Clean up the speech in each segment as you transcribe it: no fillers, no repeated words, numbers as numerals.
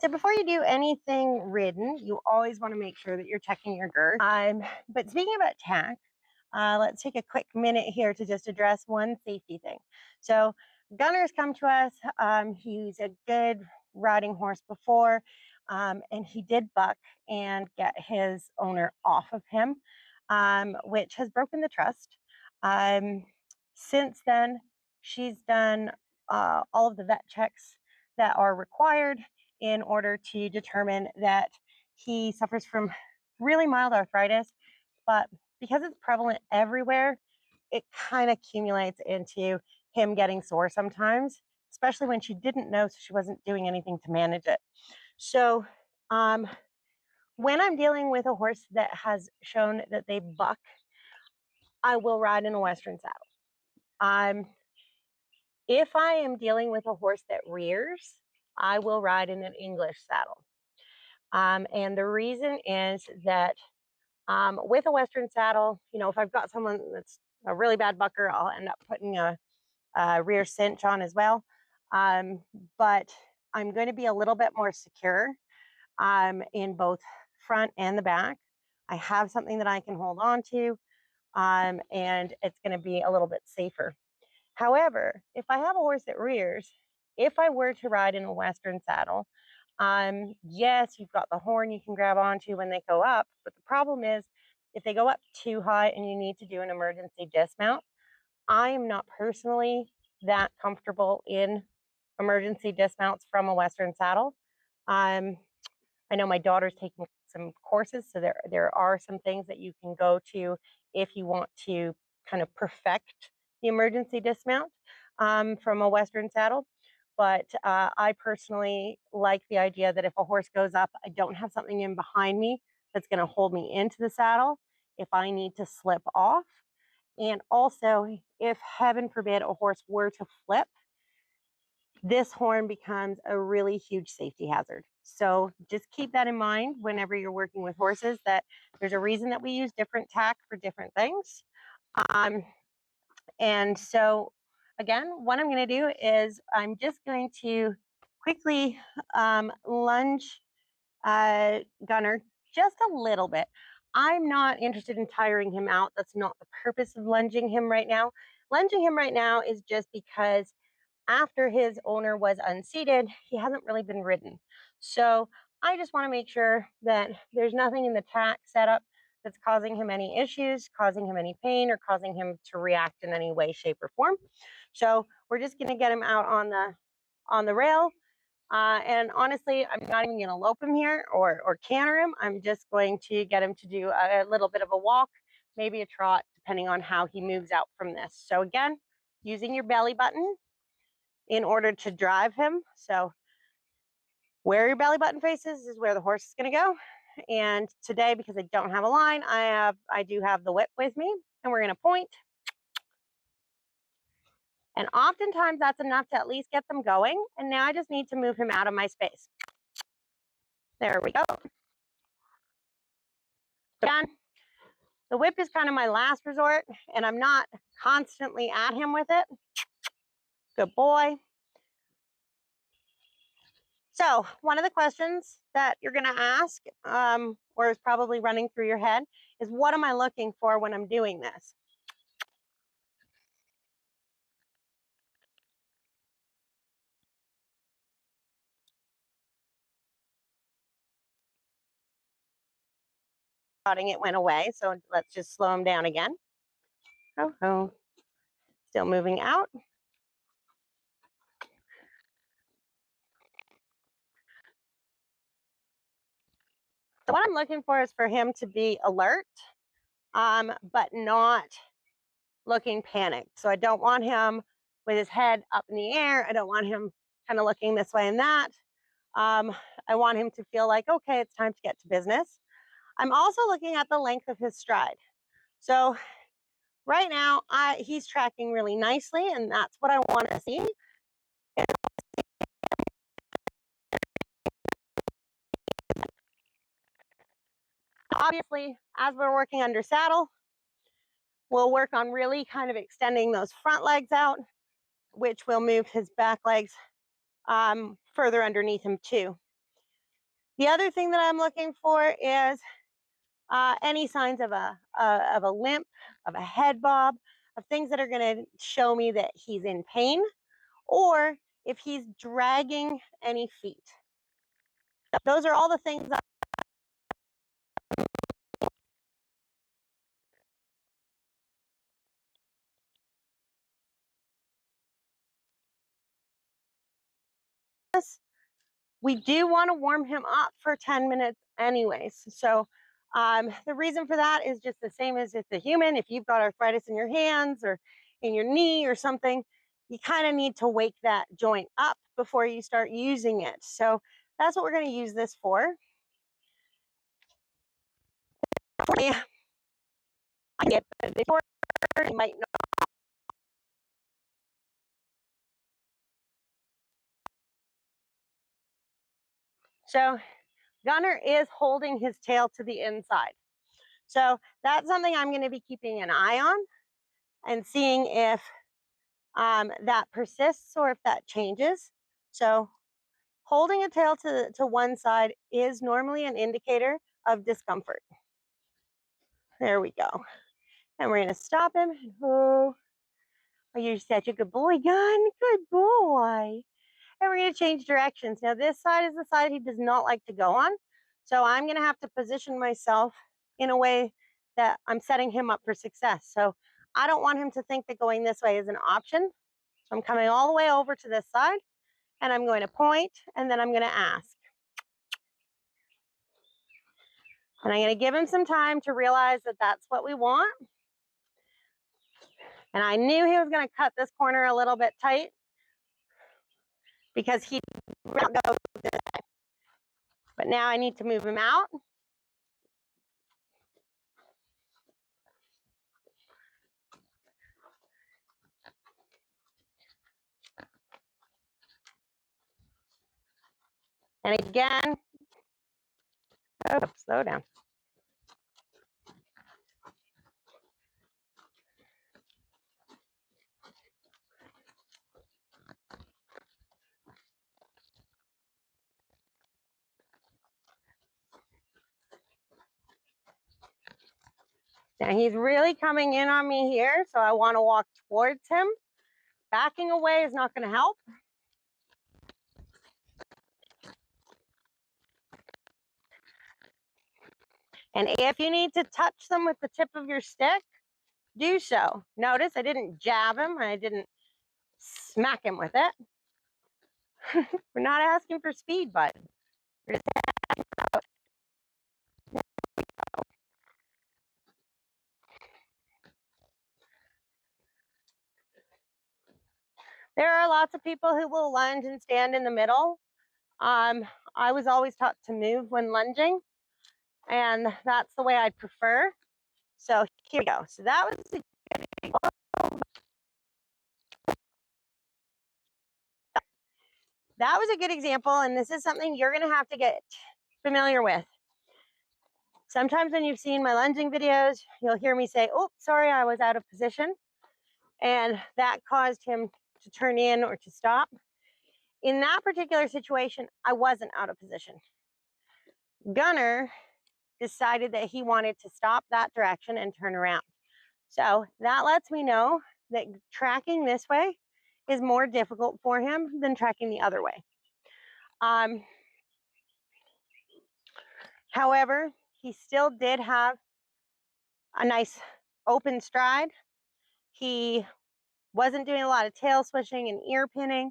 So before you do anything ridden, you always want to make sure that you're checking your girth. But speaking about tack, let's take a quick minute here to just address one safety thing. So Gunner's come to us. He's a good riding horse before, and he did buck and get his owner off of him, which has broken the trust. Since then, she's done all of the vet checks that are required in order to determine that he suffers from really mild arthritis, but because it's prevalent everywhere, it kind of accumulates into him getting sore sometimes, especially when she didn't know, so she wasn't doing anything to manage it. So, when I'm dealing with a horse that has shown that they buck, I will ride in a Western saddle. If I am dealing with a horse that rears, I will ride in an English saddle. And the reason is that with a Western saddle, if I've got someone that's a really bad bucker, I'll end up putting a rear cinch on as well. But I'm going to be a little bit more secure in both front and the back. I have something that I can hold on to, and it's going to be a little bit safer. However, if I have a horse that rears, if I were to ride in a Western saddle, yes, you've got the horn you can grab onto when they go up, but the problem is if they go up too high and you need to do an emergency dismount, I am not personally that comfortable in emergency dismounts from a Western saddle. I know my daughter's taking some courses, so there are some things that you can go to if you want to kind of perfect the emergency dismount from a Western saddle. But I personally like the idea that if a horse goes up, I don't have something in behind me that's going to hold me into the saddle if I need to slip off. And also, if heaven forbid a horse were to flip, this horn becomes a really huge safety hazard. So just keep that in mind whenever you're working with horses, that there's a reason that we use different tack for different things. And so again, what I'm going to do is I'm just going to quickly lunge Gunner just a little bit. I'm not interested in tiring him out. That's not the purpose of lunging him right now. Lunging him right now is just because after his owner was unseated, he hasn't really been ridden. So I just want to make sure that there's nothing in the tack setup that's causing him any issues, causing him any pain, or causing him to react in any way, shape, or form. So we're just going to get him out on the rail. And honestly, I'm not even going to lope him here or canter him. I'm just going to get him to do a little bit of a walk, maybe a trot, depending on how he moves out from this. So again, using your belly button in order to drive him. So where your belly button faces is where the horse is going to go. And today, because I don't have a line, I do have the whip with me, and we're going to point. And oftentimes that's enough to at least get them going. And now I just need to move him out of my space. There we go. Done. The whip is kind of my last resort, and I'm not constantly at him with it. Good boy. So one of the questions that you're going to ask, or is probably running through your head, is what am I looking for when I'm doing this? It went away, so let's just slow him down again. Oh, still moving out. So what I'm looking for is for him to be alert, but not looking panicked. So I don't want him with his head up in the air. I don't want him kind of looking this way and that. I want him to feel like, okay, it's time to get to business. I'm also looking at the length of his stride. So right now, he's tracking really nicely, and that's what I want to see. Obviously, as we're working under saddle, we'll work on really kind of extending those front legs out, which will move his back legs further underneath him too. The other thing that I'm looking for is any signs of a limp, of a head bob, of things that are going to show me that he's in pain, or if he's dragging any feet. Those are all the things that we do want to warm him up for 10 minutes anyways. So the reason for that is just the same as if the human, if you've got arthritis in your hands or in your knee or something, you kind of need to wake that joint up before you start using it. So that's what we're going to use this for. Yeah, I get it. Before you might know. So Gunner is holding his tail to the inside. So that's something I'm going to be keeping an eye on and seeing if that persists or if that changes. So holding a tail to one side is normally an indicator of discomfort. There we go. And we're going to stop him. Oh, you're such a good boy, Gun. Good boy. And we're going to change directions. Now, this side is the side he does not like to go on. So I'm going to have to position myself in a way that I'm setting him up for success. So I don't want him to think that going this way is an option. So I'm coming all the way over to this side, and I'm going to point, and then I'm going to ask. And I'm going to give him some time to realize that that's what we want. And I knew he was going to cut this corner a little bit tight because he didn't go this way. But now I need to move him out. And again, oh, slow down. Now he's really coming in on me here, so I want to walk towards him. Backing away is not going to help. And if you need to touch them with the tip of your stick, do so. Notice I didn't jab him. I didn't smack him with it. We're not asking for speed, bud. We're just There are lots of people who will lunge and stand in the middle. I was always taught to move when lunging, and that's the way I'd prefer. So here we go. So that was a good example, and this is something you're going to have to get familiar with. Sometimes when you've seen my lunging videos, you'll hear me say, oh, sorry, I was out of position. And that caused him to turn in or to stop. In that particular situation, I wasn't out of position. Gunner decided that he wanted to stop that direction and turn around. So that lets me know that tracking this way is more difficult for him than tracking the other way. However, he still did have a nice open stride. He wasn't doing a lot of tail swishing and ear pinning.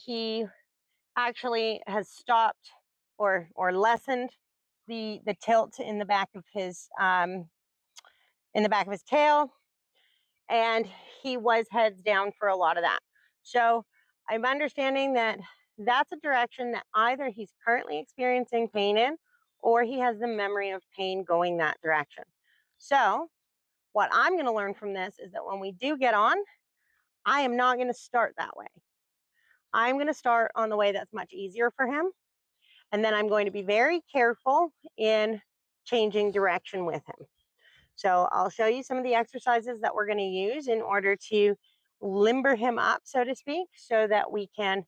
He actually has stopped or lessened the tilt in the back of his tail, and he was heads down for a lot of that. So I'm understanding that that's a direction that either he's currently experiencing pain in, or he has the memory of pain going that direction. So what I'm going to learn from this is that when we do get on, I am not going to start that way. I'm going to start on the way that's much easier for him. And then I'm going to be very careful in changing direction with him. So I'll show you some of the exercises that we're going to use in order to limber him up, so to speak, so that we can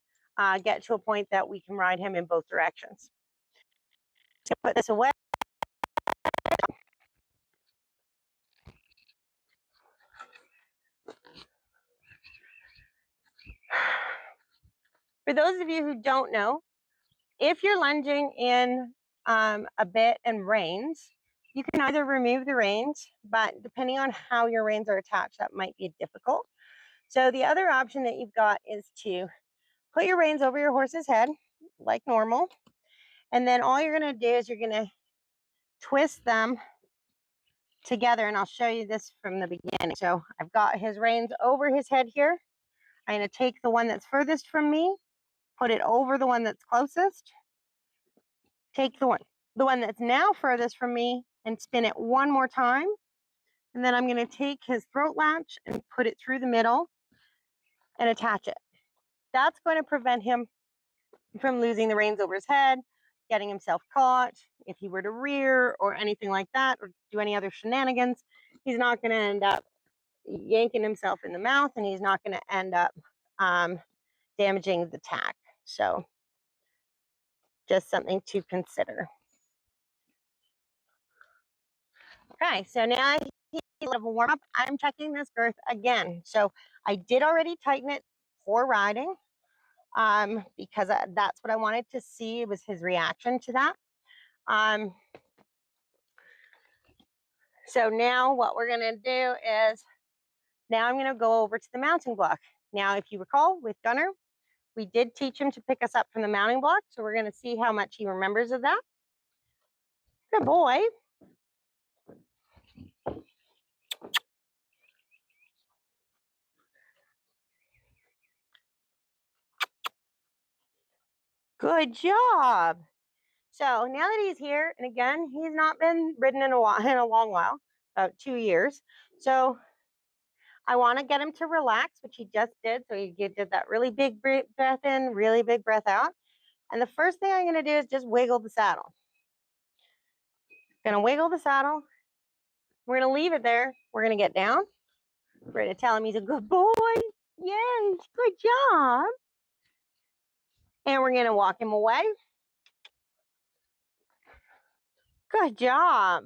get to a point that we can ride him in both directions. To put this away. For those of you who don't know, if you're lunging in a bit and reins, you can either remove the reins, but depending on how your reins are attached, that might be difficult. So the other option that you've got is to put your reins over your horse's head like normal. And then all you're going to do is you're going to twist them together. And I'll show you this from the beginning. So I've got his reins over his head here. I'm going to take the one that's furthest from me, put it over the one that's closest, take the one that's now furthest from me and spin it one more time. And then I'm going to take his throat latch and put it through the middle and attach it. That's going to prevent him from losing the reins over his head, getting himself caught. If he were to rear or anything like that, or do any other shenanigans, he's not going to end up yanking himself in the mouth, and he's not going to end up damaging the tack. So just something to consider. Okay, so now he's a little warm up. I'm checking this girth again. So I did already tighten it for riding because that's what I wanted to see was his reaction to that. So now what we're gonna do is, now I'm gonna go over to the mounting block. Now, if you recall with Gunner, we did teach him to pick us up from the mounting block. So we're gonna see how much he remembers of that. Good boy. Good job. So now that he's here, and again, he's not been ridden in a long while, about 2 years. So I want to get him to relax, which he just did. So he did that really big breath in, really big breath out. And the first thing I'm going to do is just wiggle the saddle. Going to wiggle the saddle. We're going to leave it there. We're going to get down. We're going to tell him he's a good boy. Yes, good job. And we're going to walk him away. Good job.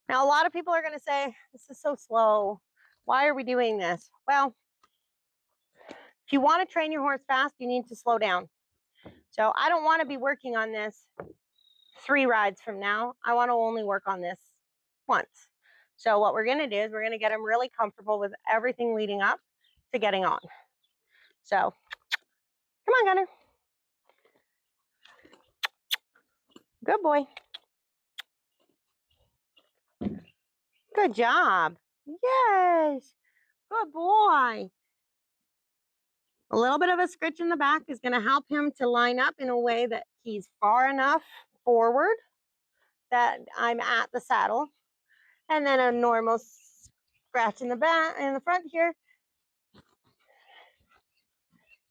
Now, a lot of people are going to say, this is so slow. Why are we doing this? Well, if you want to train your horse fast, you need to slow down. So I don't want to be working on this 3 rides from now. I want to only work on this once. So what we're going to do is we're going to get him really comfortable with everything leading up to getting on. So come on, Gunner. Good boy. Good job. Yes. Good boy. A little bit of a scritch in the back is going to help him to line up in a way that he's far enough forward that I'm at the saddle. And then a normal scratch in the back, in the front here.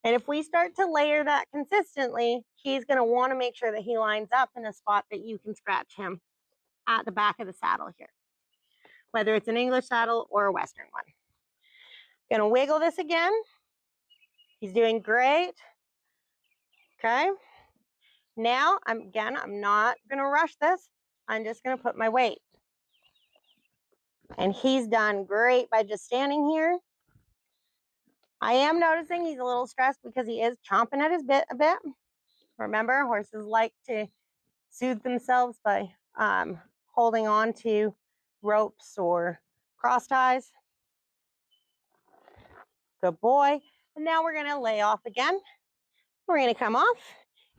And if we start to layer that consistently, he's going to want to make sure that he lines up in a spot that you can scratch him at the back of the saddle here, whether it's an English saddle or a Western one. Going to wiggle this again. He's doing great. Okay. Now, I'm not going to rush this. I'm just going to put my weight. And he's done great by just standing here. I am noticing he's a little stressed because he is chomping at his bit a bit. Remember, horses like to soothe themselves by holding on to ropes or cross ties. Good boy. And now we're going to lay off again. We're going to come off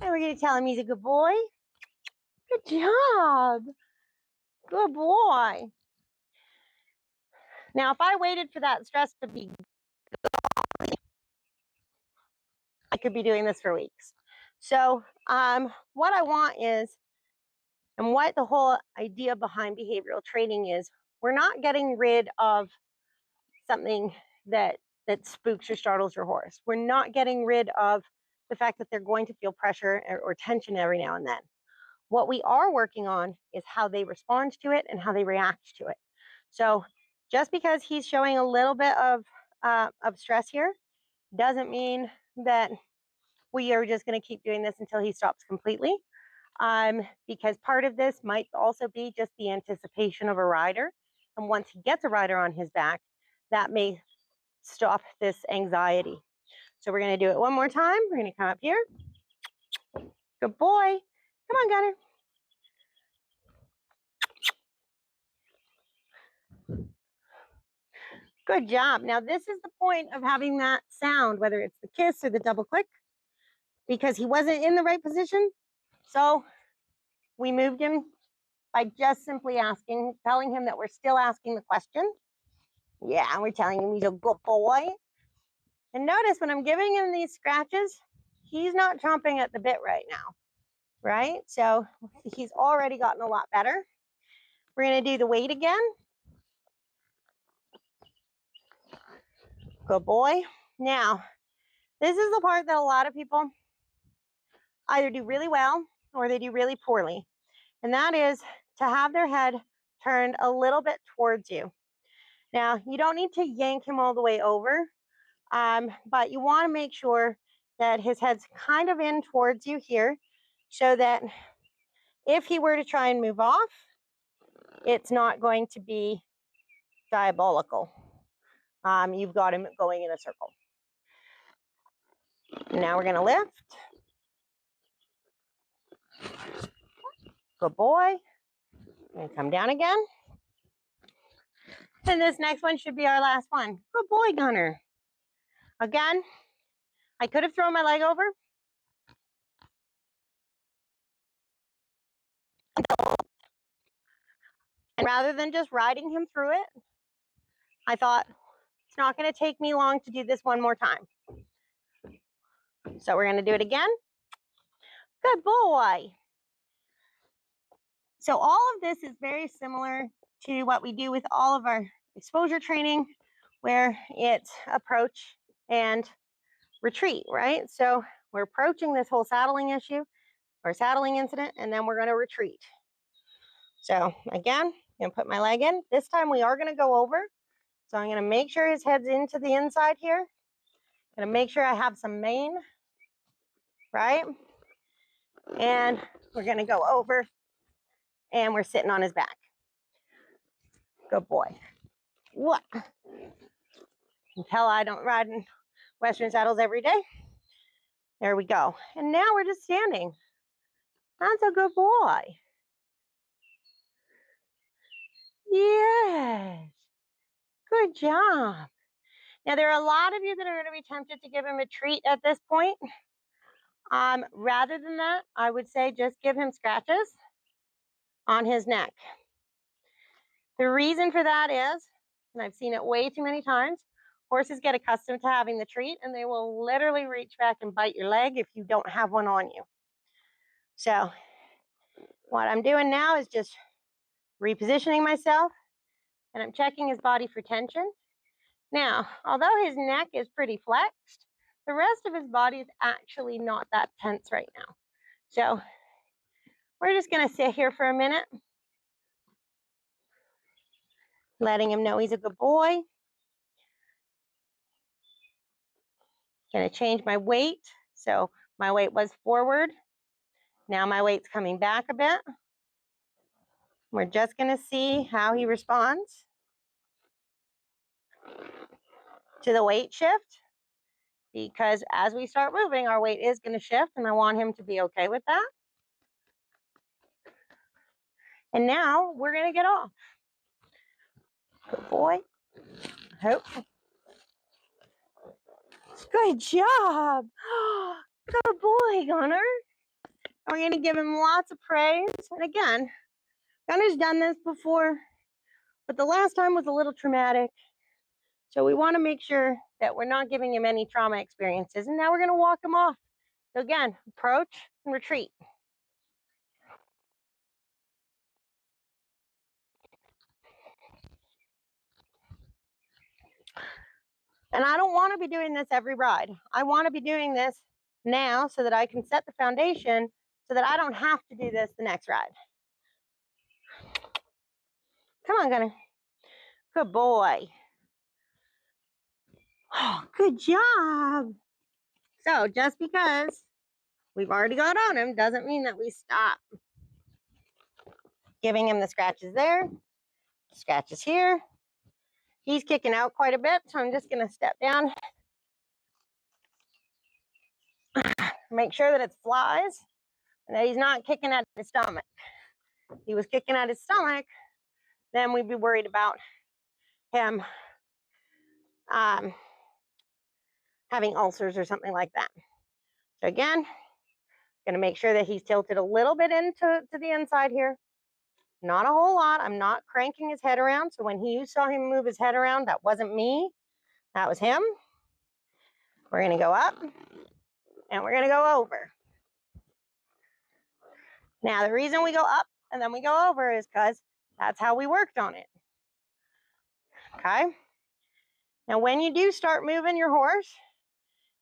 and we're going to tell him he's a good boy. Good job. Good boy. Now, if I waited for that stress to be gone, I could be doing this for weeks. So what I want is, and what the whole idea behind behavioral training is, we're not getting rid of something that spooks or startles your horse. We're not getting rid of the fact that they're going to feel pressure or tension every now and then. What we are working on is how they respond to it and how they react to it. So just because he's showing a little bit of stress here doesn't mean that we are just going to keep doing this until he stops completely. Because part of this might also be just the anticipation of a rider. And once he gets a rider on his back, that may stop this anxiety. So we're going to do it one more time. We're going to come up here. Good boy. Come on, Gunner. Good job. Now, this is the point of having that sound, whether it's the kiss or the double click, because he wasn't in the right position. So we moved him by just simply asking, telling him that we're still asking the question. Yeah, we're telling him he's a good boy. And notice when I'm giving him these scratches, he's not chomping at the bit right now, right? So he's already gotten a lot better. We're going to do the weight again. Good boy. Now, this is the part that a lot of people either do really well or they do really poorly. And that is to have their head turned a little bit towards you. Now, you don't need to yank him all the way over, but you want to make sure that his head's kind of in towards you here so that if he were to try and move off, it's not going to be diabolical. You've got him going in a circle. Now we're going to lift. Good boy. And come down again. And this next one should be our last one. Good boy, Gunner. Again, I could have thrown my leg over. And rather than just riding him through it, I thought, it's not going to take me long to do this one more time. So we're going to do it again. Good boy. So all of this is very similar to what we do with all of our exposure training, where it's approach and retreat, right? So we're approaching this whole saddling issue or saddling incident, and then we're going to retreat. So again, I'm going to put my leg in. This time we are going to go over. So I'm going to make sure his head's into the inside here. I'm going to make sure I have some mane, right? And we're going to go over and we're sitting on his back. Good boy. What? You can tell I don't ride in Western saddles every day. There we go. And now we're just standing. That's a good boy. Yes. Good job. Now, there are a lot of you that are going to be tempted to give him a treat at this point. Rather than that, I would say just give him scratches on his neck. The reason for that is, and I've seen it way too many times, horses get accustomed to having the treat and they will literally reach back and bite your leg if you don't have one on you. So what I'm doing now is just repositioning myself and I'm checking his body for tension. Now, although his neck is pretty flexed, the rest of his body is actually not that tense right now. So we're just going to sit here for a minute, letting him know he's a good boy. Going to change my weight. So my weight was forward. Now my weight's coming back a bit. We're just going to see how he responds to the weight shift, because as we start moving, our weight is going to shift, and I want him to be okay with that. And now we're going to get off. Good boy. Hope. Good job. Good boy, Gunner. We're going to give him lots of praise. And again, Gunner's done this before, but the last time was a little traumatic. So we want to make sure that we're not giving him any trauma experiences. And now we're going to walk him off. So again, approach and retreat. And I don't want to be doing this every ride. I want to be doing this now so that I can set the foundation so that I don't have to do this the next ride. Come on, Gunner. Good boy. Oh, good job. So just because we've already got on him doesn't mean that we stop giving him the scratches there, scratches here. He's kicking out quite a bit, so I'm just going to step down. Make sure that it's flies and that he's not kicking at his stomach. If he was kicking at his stomach, then we'd be worried about him having ulcers or something like that. So again, going to make sure that he's tilted a little bit into the inside here. Not a whole lot. I'm not cranking his head around. So when you saw him move his head around, that wasn't me. That was him. We're going to go up and we're going to go over. Now, the reason we go up and then we go over is because that's how we worked on it. Okay. Now, when you do start moving your horse,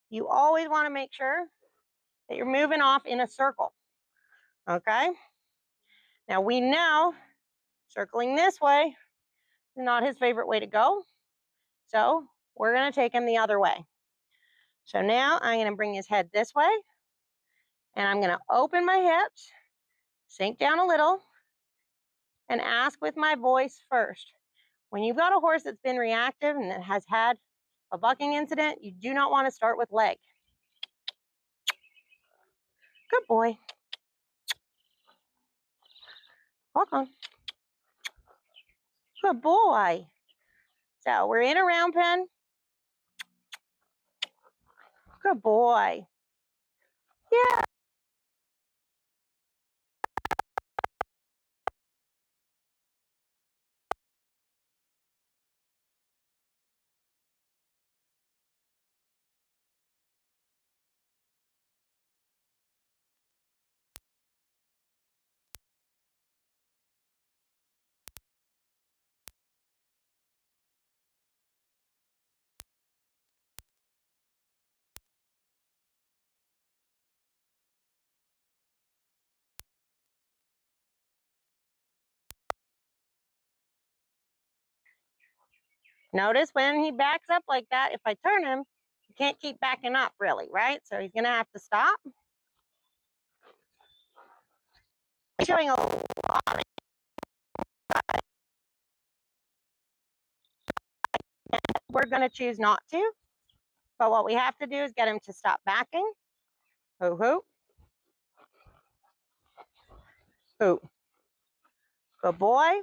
you always want to make sure that you're moving off in a circle. Okay. Now, we know circling this way is not his favorite way to go. So we're going to take him the other way. So now I'm going to bring his head this way and I'm going to open my hips, sink down a little, and ask with my voice first. When you've got a horse that's been reactive and that has had a bucking incident, you do not want to start with leg. Good boy. Walk on. Good boy. So we're in a round pen. Good boy. Yeah. Notice when he backs up like that, if I turn him, he can't keep backing up really, right? So he's going to have to stop. Showing a lot. We're going to choose not to. But what we have to do is get him to stop backing. Hoo hoo. Hoo. Good boy.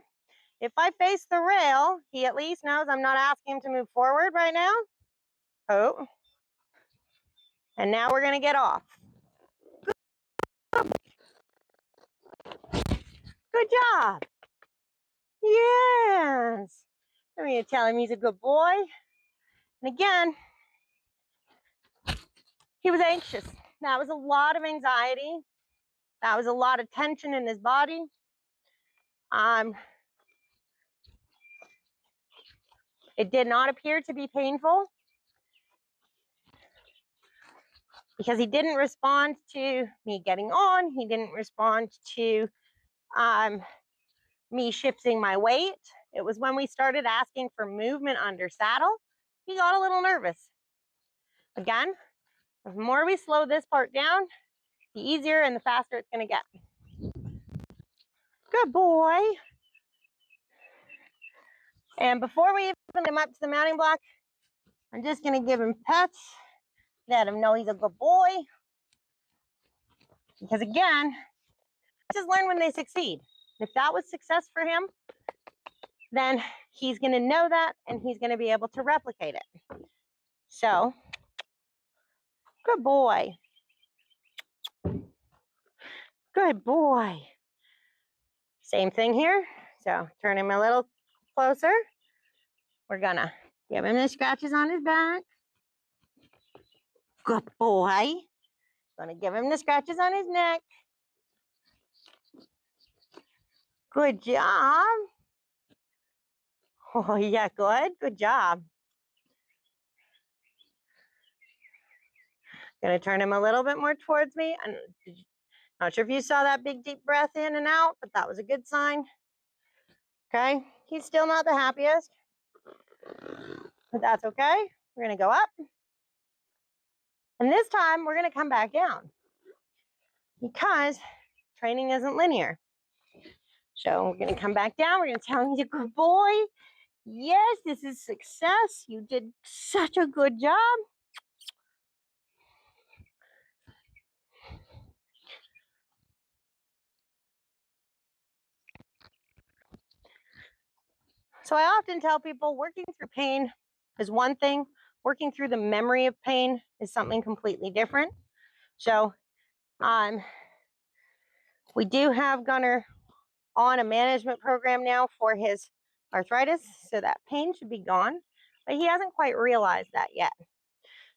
If I face the rail, he at least knows I'm not asking him to move forward right now. Hoo. And now we're going to get off. Good job. Yes. I'm going to tell him he's a good boy. And again, he was anxious. That was a lot of anxiety. That was a lot of tension in his body. It did not appear to be painful because he didn't respond to me getting on. He didn't respond to me shifting my weight. It was when we started asking for movement under saddle, he got a little nervous. Again, the more we slow this part down, the easier and the faster it's going to get. Good boy. And before we even him up to the mounting block, I'm just going to give him pets, let him know he's a good boy. Because again, just learn when they succeed. If that was success for him, then he's going to know that and he's going to be able to replicate it. So, good boy. Good boy. Same thing here. So turn him a little closer. We're going to give him the scratches on his back. Good boy. Going to give him the scratches on his neck. Good job. Oh, yeah, good. Good job. Going to turn him a little bit more towards me. I'm not sure if you saw that big deep breath in and out, but that was a good sign. Okay, he's still not the happiest, but that's okay. We're going to go up. And this time we're going to come back down because training isn't linear. So we're going to come back down. We're going to tell him he's a good boy. Yes, this is success. You did such a good job. So I often tell people working through pain is one thing. Working through the memory of pain is something completely different. So we do have Gunner on a management program now for his arthritis, so that pain should be gone, but he hasn't quite realized that yet.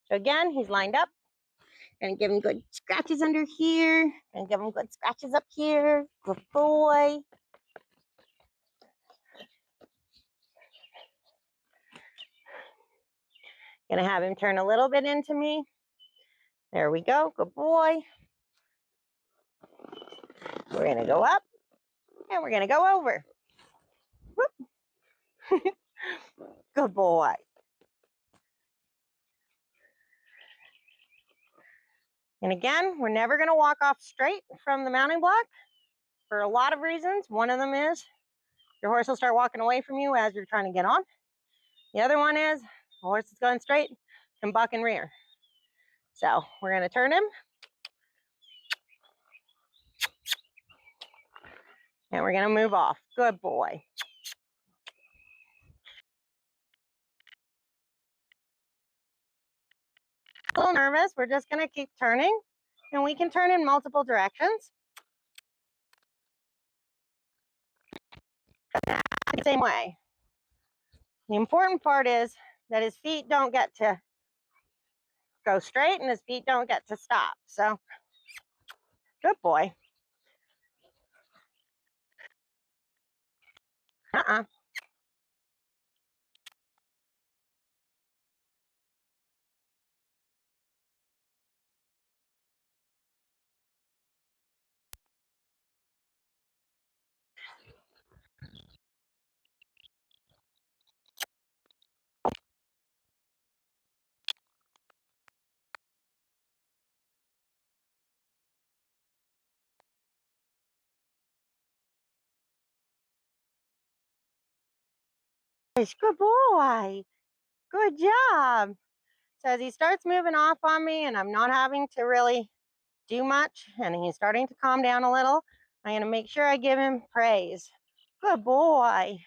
So again, he's lined up. Gonna give him good scratches under here, and give him good scratches up here. Good boy. Gonna have him turn a little bit into me. There we go. Good boy. We're gonna go up, and we're gonna go over. Good boy. And again, we're never gonna walk off straight from the mounting block for a lot of reasons. One of them is your horse will start walking away from you as you're trying to get on. The other one is the horse is going straight, can buck and rear. So we're gonna turn him. And we're gonna move off. Good boy. A little nervous. We're just gonna keep turning, and we can turn in multiple directions. The same way. The important part is that his feet don't get to go straight and his feet don't get to stop. So, good boy. Uh-uh. Good boy. Good job. So as he starts moving off on me and I'm not having to really do much and he's starting to calm down a little, I'm going to make sure I give him praise. Good boy.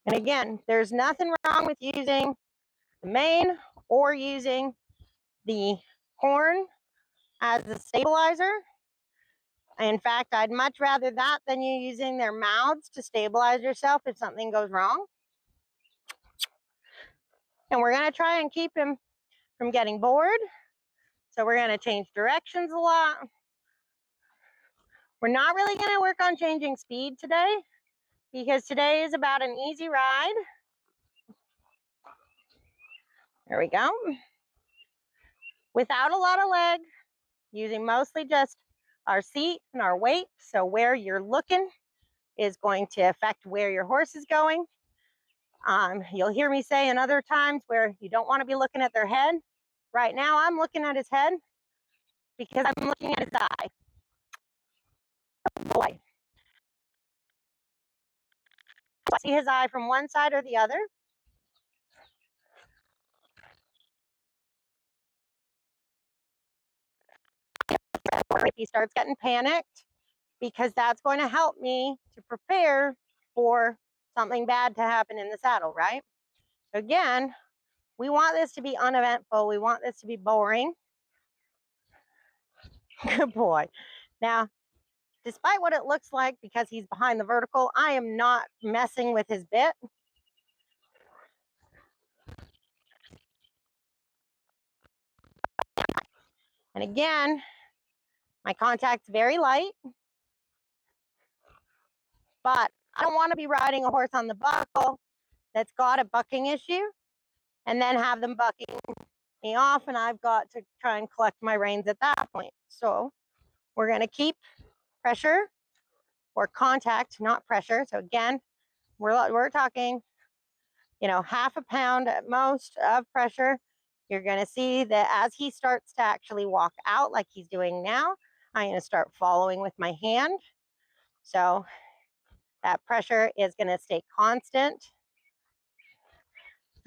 And again, there's nothing wrong with using the mane or using the horn as a stabilizer. In fact, I'd much rather that than you using their mouths to stabilize yourself if something goes wrong. And we're going to try and keep him from getting bored. So we're going to change directions a lot. We're not really going to work on changing speed today because today is about an easy ride. There we go. Without a lot of leg, using mostly just our seat and our weight. So where you're looking is going to affect where your horse is going. You'll hear me say in other times where you don't want to be looking at their head. Right now, I'm looking at his head because I'm looking at his eye. Boy. See his eye from one side or the other. If he starts getting panicked, because that's going to help me to prepare for something bad to happen in the saddle, right? Again, we want this to be uneventful. We want this to be boring. Good boy. Now, despite what it looks like, because he's behind the vertical, I am not messing with his bit. And again, my contact's very light, but I don't want to be riding a horse on the buckle that's got a bucking issue and then have them bucking me off, and I've got to try and collect my reins at that point. So we're going to keep pressure or contact, not pressure. So again, we're talking, you know, half a pound at most of pressure. You're going to see that as he starts to actually walk out like he's doing now, I'm going to start following with my hand. So that pressure is going to stay constant.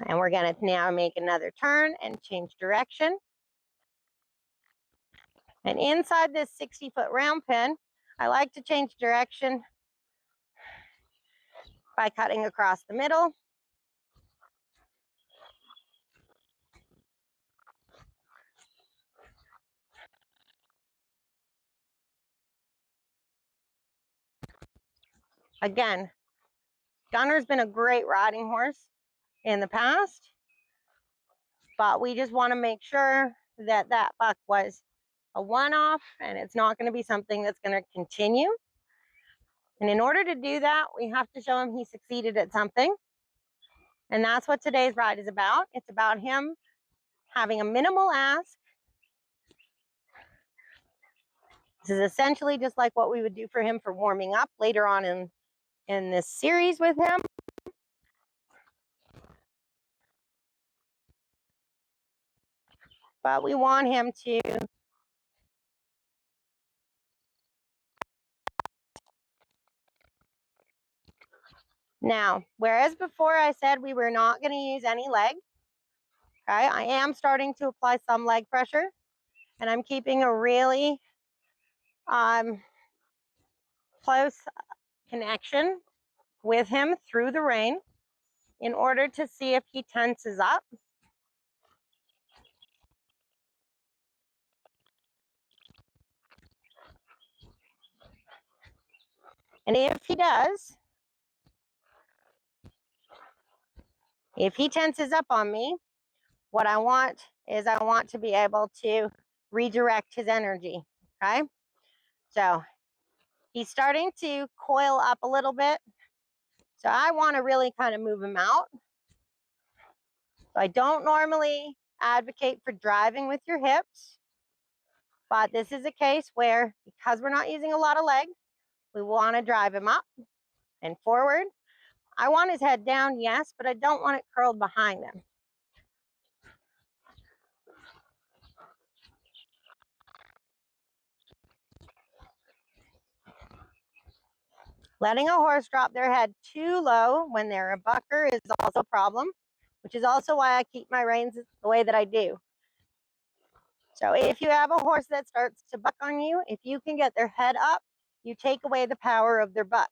And we're going to now make another turn and change direction. And inside this 60-foot round pen, I like to change direction by cutting across the middle. Again, Gunner's been a great riding horse in the past, but we just want to make sure that that buck was a one-off and it's not going to be something that's going to continue. And in order to do that, we have to show him he succeeded at something. And that's what today's ride is about. It's about him having a minimal ask. This is essentially just like what we would do for him for warming up later on in this series with him. But we want him to now, whereas before I said we were not going to use any leg, okay, I am starting to apply some leg pressure, and I'm keeping a really close connection with him through the rein in order to see if he tenses up. And if he does, if he tenses up on me, what I want is I want to be able to redirect his energy, okay? So he's starting to coil up a little bit. So I want to really kind of move him out. So I don't normally advocate for driving with your hips, but this is a case where, because we're not using a lot of leg, we want to drive him up and forward. I want his head down, yes, but I don't want it curled behind him. Letting a horse drop their head too low when they're a bucker is also a problem, which is also why I keep my reins the way that I do. So if you have a horse that starts to buck on you, if you can get their head up, you take away the power of their buck.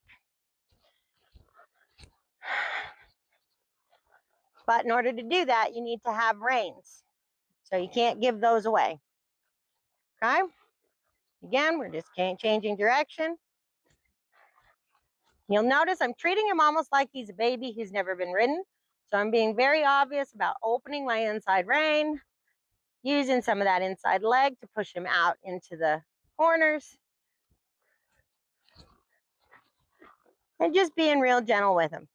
But in order to do that, you need to have reins. So you can't give those away. Okay? Again, we're just changing direction. You'll notice I'm treating him almost like he's a baby who's never been ridden. So I'm being very obvious about opening my inside rein, using some of that inside leg to push him out into the corners, and just being real gentle with him.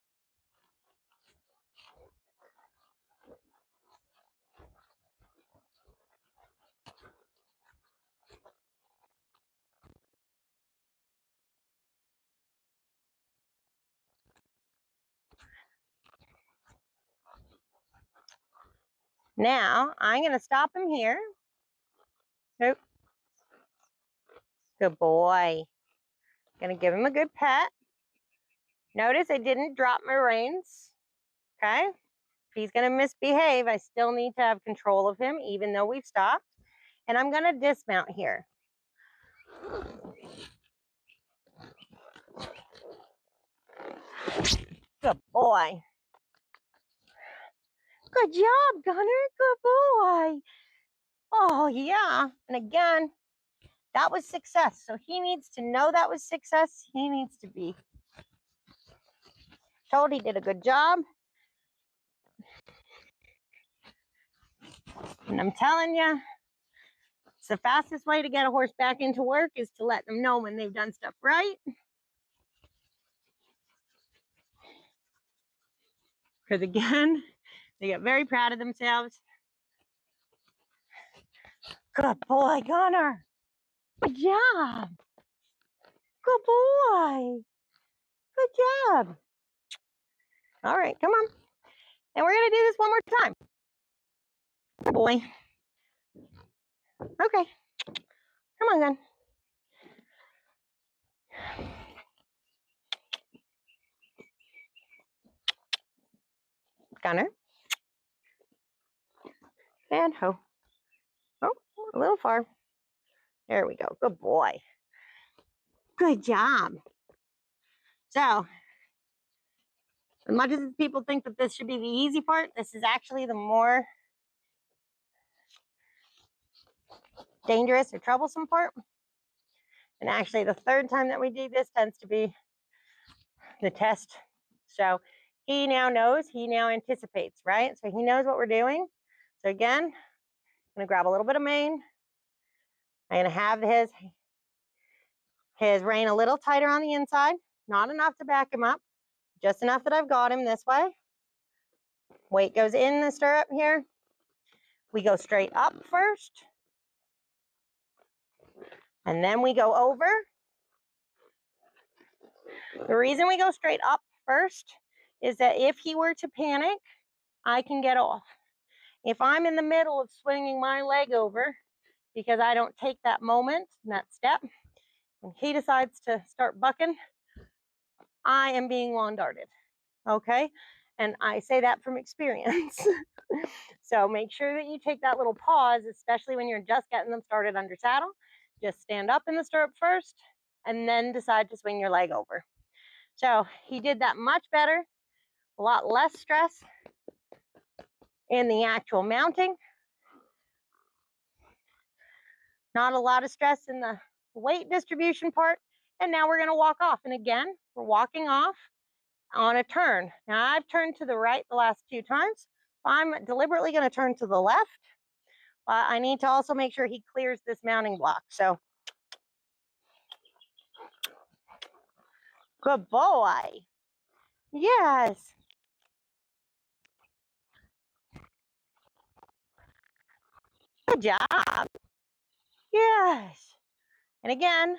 Now, I'm going to stop him here. Oop. Good boy. Going to give him a good pet. Notice I didn't drop my reins. Okay? If he's going to misbehave, I still need to have control of him, even though we've stopped. And I'm going to dismount here. Good boy. Good job, Gunner. Good boy. Oh, yeah. And again, that was success. So he needs to know that was success. He needs to be told he did a good job. And I'm telling you, it's the fastest way to get a horse back into work is to let them know when they've done stuff right. Because again, they get very proud of themselves. Good boy, Gunner. Good job. Good boy. Good job. All right, come on. And we're going to do this one more time. Good boy. Okay. Come on, then. Gunner. And ho. Oh, a little far. There we go. Good boy. Good job. So, as much as people think that this should be the easy part, this is actually the more dangerous or troublesome part. And actually, the third time that we do this tends to be the test. So he now knows, he now anticipates, right? So he knows what we're doing. So again, I'm gonna grab a little bit of mane. I'm gonna have his rein a little tighter on the inside, not enough to back him up, just enough that I've got him this way. Weight goes in the stirrup here. We go straight up first, and then we go over. The reason we go straight up first is that if he were to panic, I can get off. If I'm in the middle of swinging my leg over because I don't take that moment and that step, and he decides to start bucking, I am being lawn darted. Okay? And I say that from experience. So make sure that you take that little pause, especially when you're just getting them started under saddle. Just stand up in the stirrup first and then decide to swing your leg over. So he did that much better, a lot less stress in the actual mounting. Not a lot of stress in the weight distribution part. And now we're going to walk off. And again, we're walking off on a turn. Now I've turned to the right the last few times. I'm deliberately going to turn to the left. I need to also make sure he clears this mounting block. So, good boy. Yes. Good job. Yes. And again,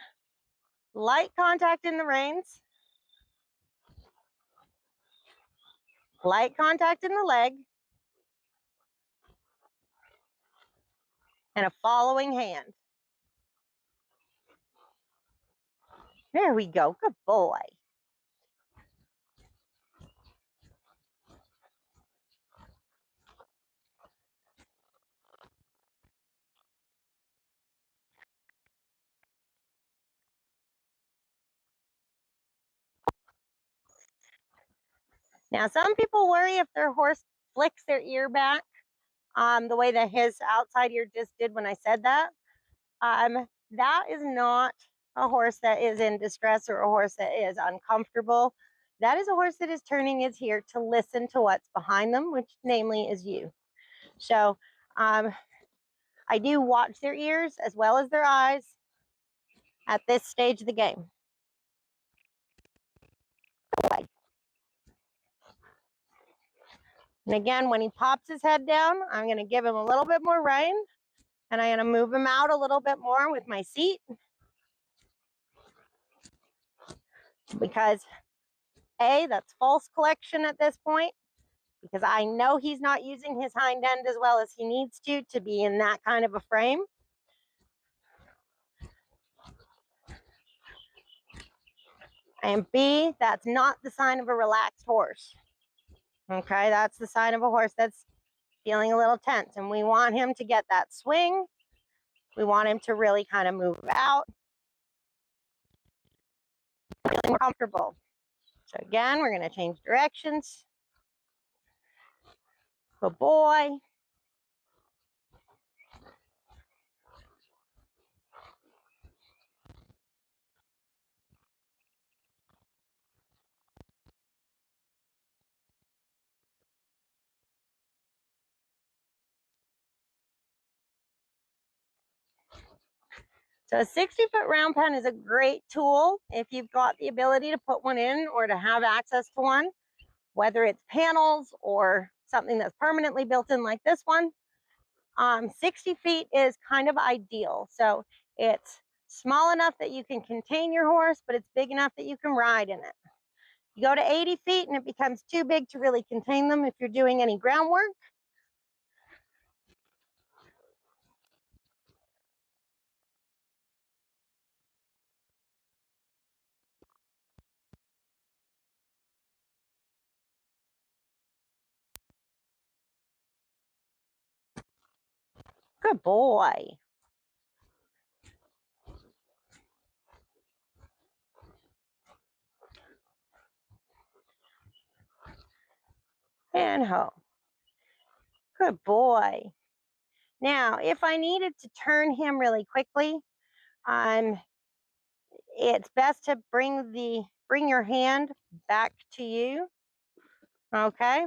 light contact in the reins. Light contact in the leg. And a following hand. There we go. Good boy. Now, some people worry if their horse flicks their ear back the way that his outside ear just did when I said that. That is not a horse that is in distress or a horse that is uncomfortable. That is a horse that is turning his ear to listen to what's behind them, which namely is you. So I do watch their ears as well as their eyes at this stage of the game. And again, when he pops his head down, I'm going to give him a little bit more rein, and I'm going to move him out a little bit more with my seat. Because A, that's false collection at this point, because I know he's not using his hind end as well as he needs to be in that kind of a frame. And B, that's not the sign of a relaxed horse. Okay, that's the sign of a horse that's feeling a little tense. And we want him to get that swing. We want him to really kind of move out. Feeling more comfortable. So again, we're going to change directions. Good boy. So a 60-foot round pen is a great tool if you've got the ability to put one in or to have access to one, whether it's panels or something that's permanently built in like this one. 60 feet is kind of ideal. So it's Small enough that you can contain your horse, but it's big enough that you can ride in it. You go to 80 feet and it becomes too big to really contain them if you're doing any groundwork. Good boy. And ho. Good boy. Now, if I needed to turn him really quickly, it's best to bring your hand back to you. Okay.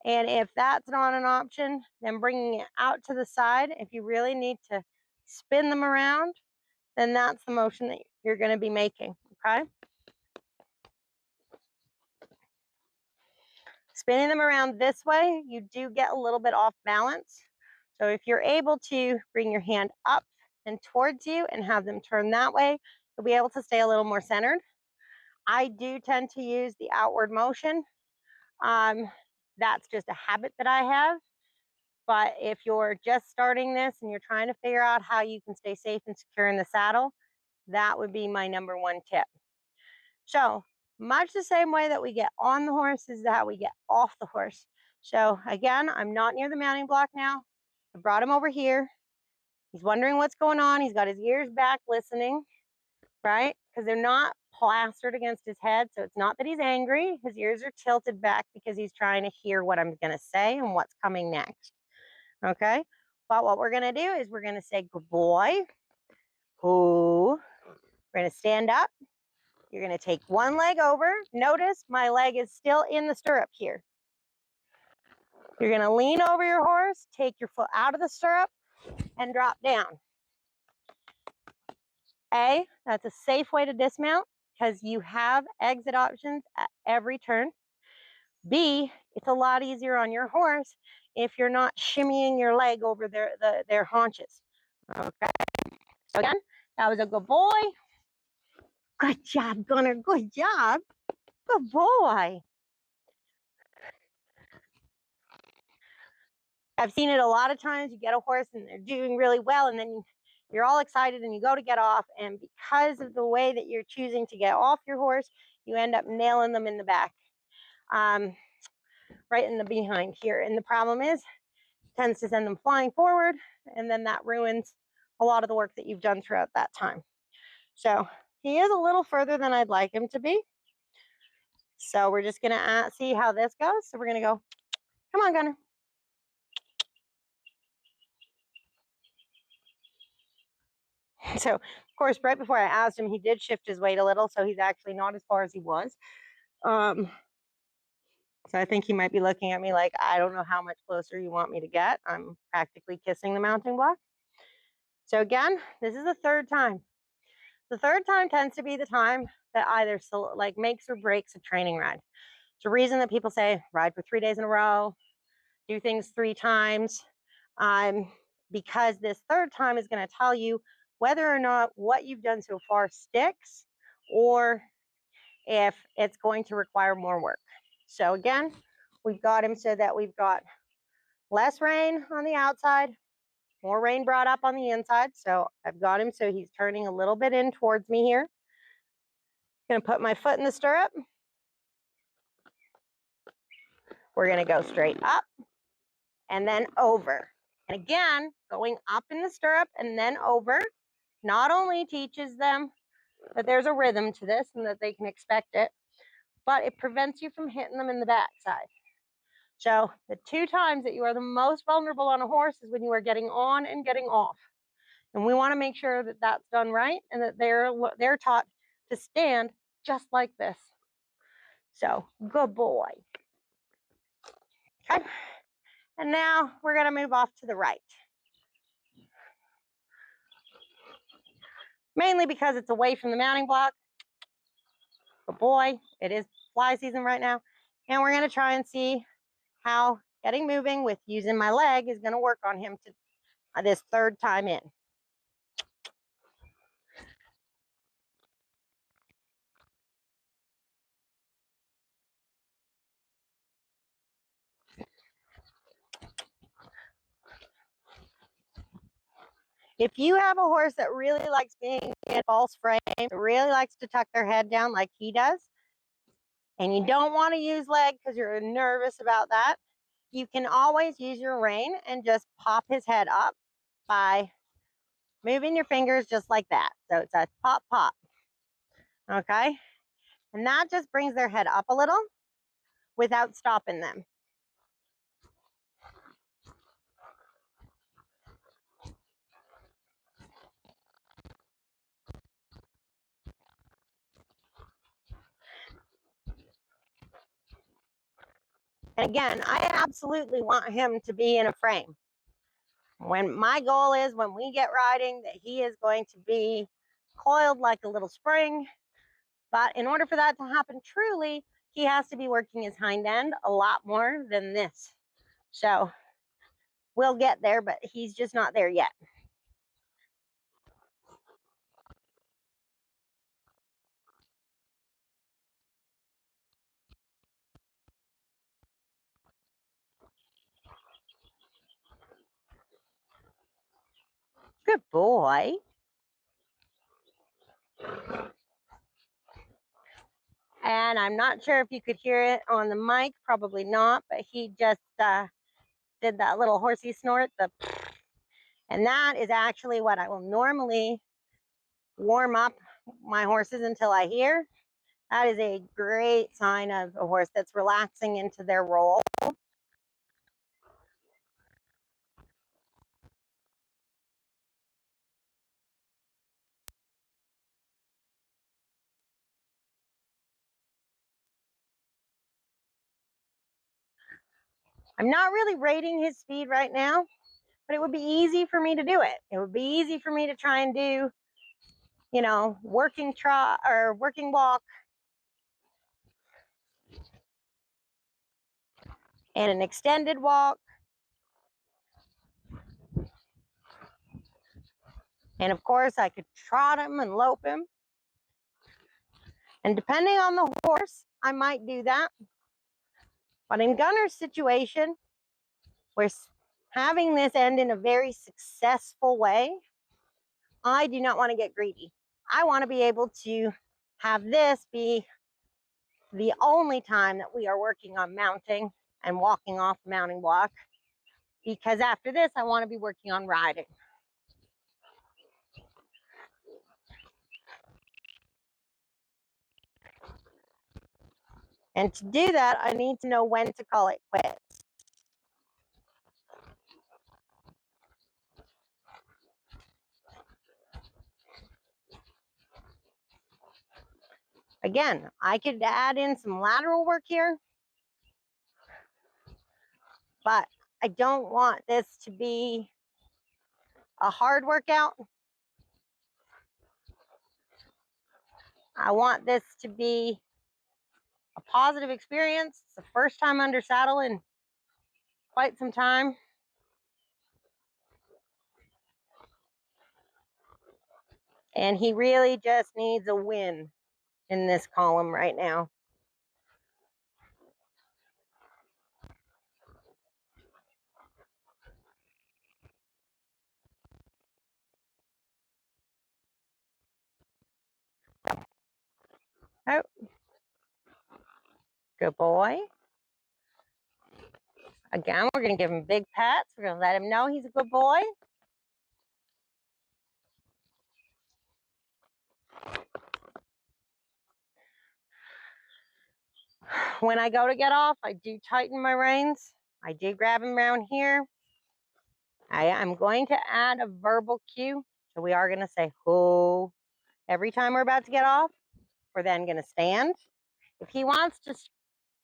And if that's not an option, then bringing it out to the side. If you really need to spin them around, then that's the motion that you're going to be making. Okay. Spinning them around this way, you do get a little bit off balance. So if you're able to bring your hand up and towards you and have them turn that way, you'll be able to stay a little more centered. I do tend to use the outward motion. That's just a habit that I have. But if you're just starting this and you're trying to figure out how you can stay safe and secure in the saddle, that would be my number one tip. So much the same way that we get on the horse is how we get off the horse. So again, I'm not near the mounting block now. I brought him over here. He's wondering what's going on. He's got his ears back listening, right? Because they're not plastered against his head. So it's not that he's angry. His ears are tilted back because he's trying to hear what I'm going to say and what's coming next. Okay. But what we're going to do is we're going to say, good boy. Who? We're going to stand up. You're going to take one leg over. Notice my leg is still in the stirrup here. You're going to lean over your horse, take your foot out of the stirrup, and drop down. A, that's a safe way to dismount because you have exit options at every turn. B, it's a lot easier on your horse if you're not shimmying your leg over their haunches. Okay. So again, that was a good boy. Good job, Gunner. Good job. Good boy. I've seen it a lot of times. You get a horse and they're doing really well, and then you're all excited and you go to get off. And because of the way that you're choosing to get off your horse, you end up nailing them in the back, right in the behind here. And the problem is, it tends to send them flying forward, and then that ruins a lot of the work that you've done throughout that time. So he is a little further than I'd like him to be. So we're just going to see how this goes. So we're going to go, come on, Gunner. So, of course, right before I asked him, he did shift his weight a little, so he's actually not as far as he was. So I think he might be looking at me like, I don't know how much closer you want me to get. I'm practically kissing the mounting block. So again, this is the third time. The third time tends to be the time that either like makes or breaks a training ride. It's a reason that people say ride for 3 days in a row, do things 3 times, because this third time is going to tell you whether or not what you've done so far sticks or if it's going to require more work. So again, we've got him so that we've got less rein on the outside, more rein brought up on the inside. So I've got him so he's turning a little bit in towards me here. Going to put my foot in the stirrup. We're going to go straight up and then over. And again, going up in the stirrup and then over not only teaches them that there's a rhythm to this and that they can expect it, but it prevents you from hitting them in the backside. So the 2 times that you are the most vulnerable on a horse is when you are getting on and getting off. And we want to make sure that that's done right and that they're taught to stand just like this. So good boy. Okay. And now we're going to move off to the right. Mainly because it's away from the mounting block. Good boy. It is fly season right now. And we're going to try and see how getting moving with using my leg is going to work on him to this third time in. If you have a horse that really likes being in false frame, really likes to tuck their head down like he does, and you don't want to use leg because you're nervous about that, you can always use your rein and just pop his head up by moving your fingers just like that. So it's a pop, pop. Okay. And that just brings their head up a little without stopping them. And again, I absolutely want him to be in a frame. When my goal is when we get riding that he is going to be coiled like a little spring. But in order for that to happen truly, he has to be working his hind end a lot more than this. So we'll get there, but he's just not there yet. Good boy. And I'm not sure if you could hear it on the mic, probably not, but he just did that little horsey snort, and that is actually what I will normally warm up my horses until I hear. That is a great sign of a horse that's relaxing into their role. I'm not really rating his speed right now, but it would be easy for me to do it. It would be easy for me to try and do, working trot or working walk and an extended walk. And of course, I could trot him and lope him. And depending on the horse, I might do that. But in Gunner's situation, we're having this end in a very successful way. I do not want to get greedy. I want to be able to have this be the only time that we are working on mounting and walking off the mounting block, because after this, I want to be working on riding. And to do that, I need to know when to call it quits. Again, I could add in some lateral work here, but I don't want this to be a hard workout. I want this to be a positive experience. It's the first time under saddle in quite some time. And he really just needs a win in this column right now. Oh, good boy. Again, we're going to give him big pats. We're going to let him know he's a good boy. When I go to get off, I do tighten my reins. I do grab him around here. I am going to add a verbal cue. So we are going to say, ho, every time we're about to get off. We're then going to stand. If he wants to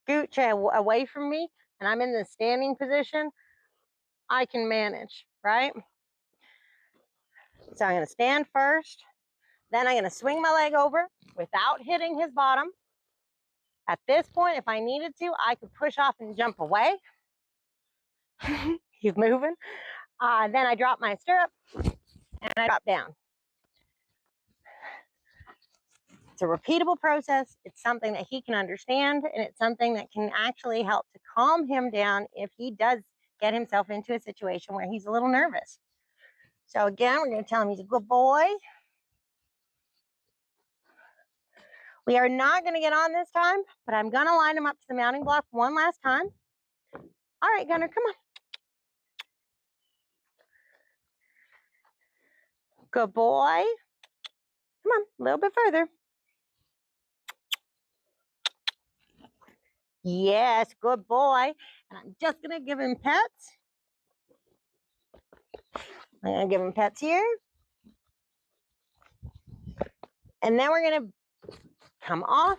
scooch away from me and I'm in the standing position, I can manage, right? So I'm going to stand first. Then I'm going to swing my leg over without hitting his bottom. At this point, if I needed to, I could push off and jump away. He's moving. Then I drop my stirrup and I drop down. It's a repeatable process. It's something that he can understand, and it's something that can actually help to calm him down if he does get himself into a situation where he's a little nervous. So again, we're going to tell him he's a good boy. We are not going to get on this time, but I'm going to line him up to the mounting block one last time. All right, Gunner, come on. Good boy. Come on, a little bit further. Yes, good boy. And I'm just going to give him pets. I'm going to give him pets here. And then we're going to come off,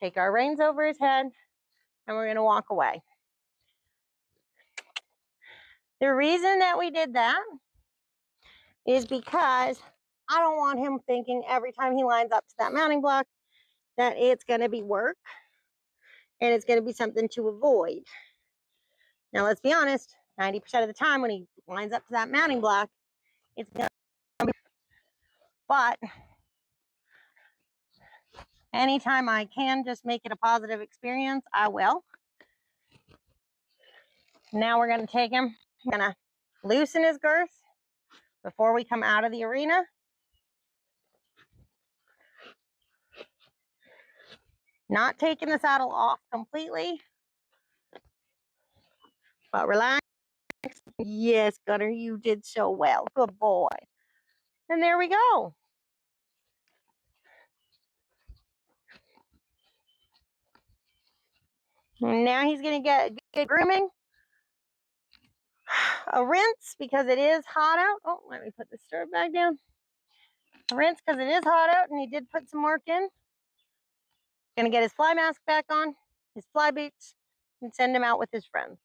take our reins over his head, and we're going to walk away. The reason that we did that is because I don't want him thinking every time he lines up to that mounting block that it's going to be work and it's going to be something to avoid. Now, let's be honest, 90% of the time when he lines up to that mounting block, it's going to be, but anytime I can just make it a positive experience, I will. Now we're going to take him, we're going to loosen his girth before we come out of the arena. Not taking the saddle off completely, but relax. Yes, Gunner, you did so well. Good boy. And there we go. Now he's going to get good grooming. A rinse because it is hot out. Oh, let me put the stirrup bag down. A rinse because it is hot out and he did put some work in. Going to get his fly mask back on, his fly boots, and send him out with his friends.